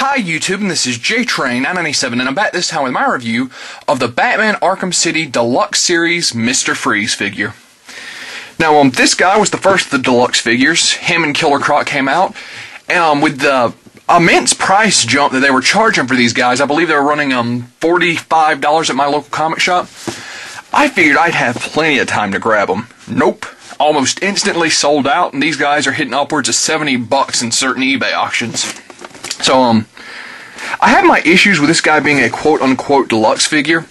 Hi YouTube, and this is JTrain997, and I'm back this time with my review of the Batman Arkham City Deluxe Series Mr. Freeze figure. Now, this guy was the first of the deluxe figures. Him and Killer Croc came out, and with the immense price jump that they were charging for these guys, I believe they were running $45 at my local comic shop, I figured I'd have plenty of time to grab them. Nope. Almost instantly sold out, and these guys are hitting upwards of $70 in certain eBay auctions. So, I have my issues with this guy being a quote-unquote deluxe figure,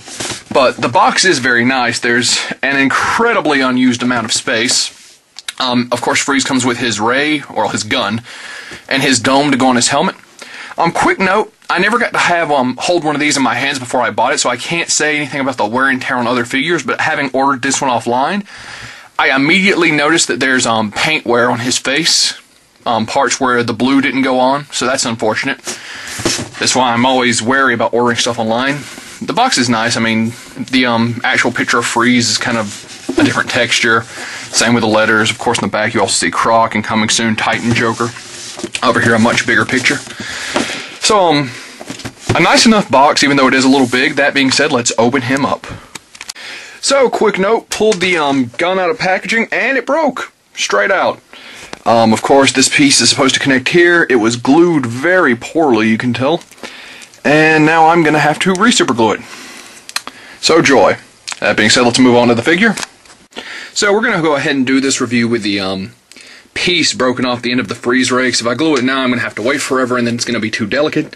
but the box is very nice. There's an incredibly unused amount of space. Of course, Freeze comes with his ray, or his gun, and his dome to go on his helmet. Quick note, I never got to have hold one of these in my hands before I bought it, so I can't say anything about the wear and tear on other figures, but having ordered this one offline, I immediately noticed that there's paint wear on his face. Parts where the blue didn't go on, so that's unfortunate. That's why I'm always wary about ordering stuff online. The box is nice. I mean, the actual picture of Freeze is kind of a different texture. Same with the letters. Of course, in the back you also see Croc and coming soon Titan Joker. Over here, a much bigger picture. So, a nice enough box, even though it is a little big. That being said, let's open him up. So, quick note, pulled the gun out of packaging, and it broke. Straight out. Of course, this piece is supposed to connect here. It was glued very poorly, you can tell. And now I'm going to have to re-super glue it. So, joy. That being said, let's move on to the figure. So, we're going to go ahead and do this review with the piece broken off the end of the freeze ray. Because if I glue it now, I'm going to have to wait forever, and then it's going to be too delicate.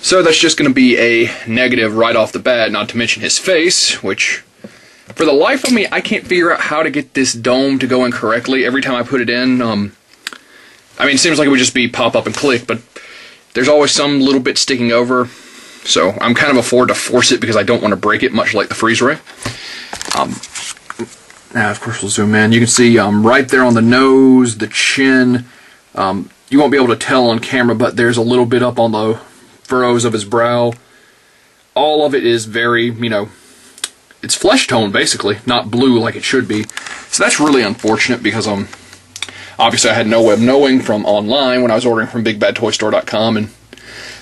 So, that's just going to be a negative right off the bat, not to mention his face, which... for the life of me, I can't figure out how to get this dome to go in correctly every time I put it in. I mean, it seems like it would just be pop up and click, but there's always some little bit sticking over. So I'm kind of afford to force it because I don't want to break it, much like the freeze ray. Now, of course, we'll zoom in. You can see right there on the nose, the chin. You won't be able to tell on camera, but there's a little bit up on the furrows of his brow. All of it is very, it's flesh tone, basically, not blue like it should be. So that's really unfortunate because obviously I had no way of knowing from online when I was ordering from BigBadToyStore.com, and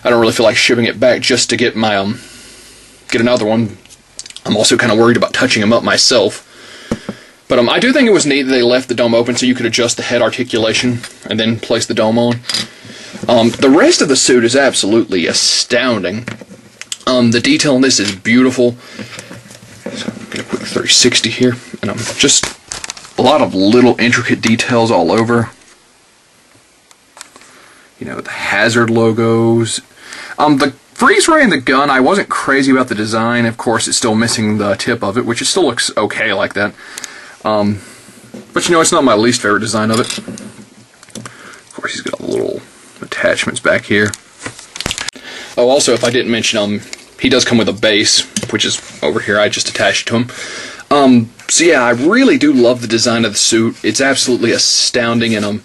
I don't really feel like shipping it back just to get my get another one. I'm also kind of worried about touching them up myself. But I do think it was neat that they left the dome open so you could adjust the head articulation and then place the dome on. The rest of the suit is absolutely astounding. The detail in this is beautiful. So I'm going to quick 360 here, and just a lot of little intricate details all over. The hazard logos. The freeze ray and the gun, I wasn't crazy about the design. Of course, it's still missing the tip of it, which it still looks okay like that. But it's not my least favorite design of it. Of course, he's got little attachments back here. Oh, also, if I didn't mention, he does come with a base, which is over here. I just attached it to him. So yeah, I really do love the design of the suit. It's absolutely astounding, and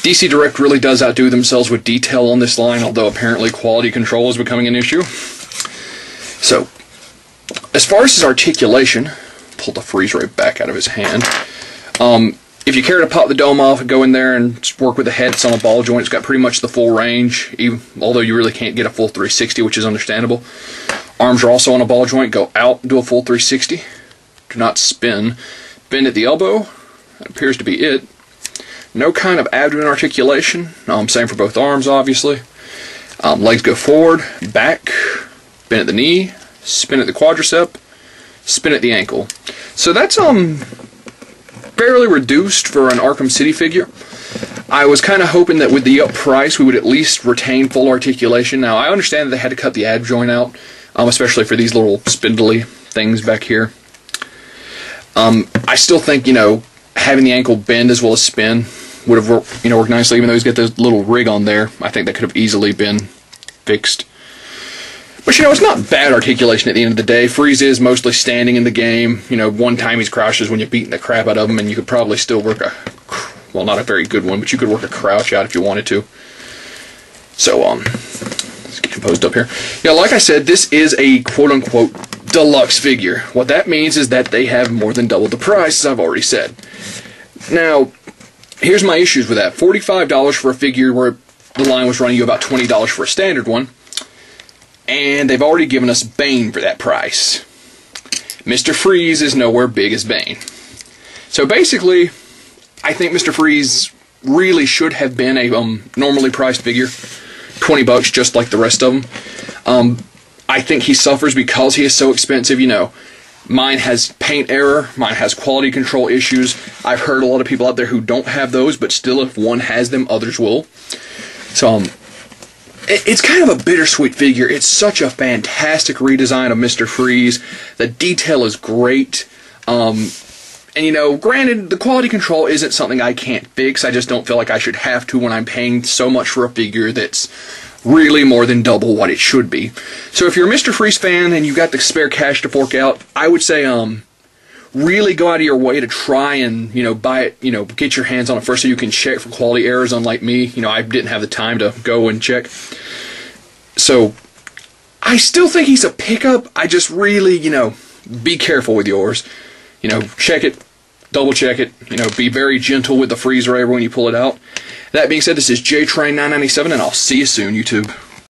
DC Direct really does outdo themselves with detail on this line, although apparently quality control is becoming an issue. So, as far as his articulation, pull the freeze ray back out of his hand. If you care to pop the dome off and go in there and work with the head, it's on a ball joint. It's got pretty much the full range, although you really can't get a full 360, which is understandable. Arms are also on a ball joint. Go out and do a full 360. Do not spin. Bend at the elbow. That appears to be it. No kind of abdomen articulation. Same for both arms, obviously. Legs go forward, back, bend at the knee, spin at the quadricep, spin at the ankle. So that's fairly reduced for an Arkham City figure. I was kind of hoping that with the up price we would at least retain full articulation. Now, I understand that they had to cut the ab joint out, especially for these little spindly things back here. I still think, having the ankle bend as well as spin would have worked nicely, even though he's got this little rig on there. I think that could have easily been fixed. But, it's not bad articulation at the end of the day. Freeze is mostly standing in the game. One time he's crouches when you're beating the crap out of him, and you could probably still work well, not a very good one, but you could work a crouch out if you wanted to. So, let's get composed up here. Yeah, like I said, this is a quote-unquote deluxe figure. What that means is that they have more than double the price, as I've already said. Now, here's my issues with that. $45 for a figure where the line was running you about $20 for a standard one, and they've already given us Bane for that price. Mr. Freeze is nowhere big as Bane. So basically, I think Mr. Freeze really should have been a normally priced figure, $20 just like the rest of them. I think he suffers because he is so expensive. You know, mine has paint error, mine has quality control issues. I've heard a lot of people out there who don't have those, but still if one has them, others will. So it's kind of a bittersweet figure. It's such a fantastic redesign of Mr. Freeze. The detail is great. And you know, granted, the quality control isn't something I can't fix. I just don't feel like I should have to when I'm paying so much for a figure that's really more than double what it should be. So if you're a Mr. Freeze fan and you got the spare cash to fork out, I would say really go out of your way to try and, you know, buy it, you know, get your hands on it first so you can check for quality errors, unlike me. You know, I didn't have the time to go and check. So I still think he's a pickup. I just really, you know, be careful with yours. You know, check it, double check it, you know, be very gentle with the freeze ray when you pull it out. That being said, this is JTrain997, and I'll see you soon, YouTube.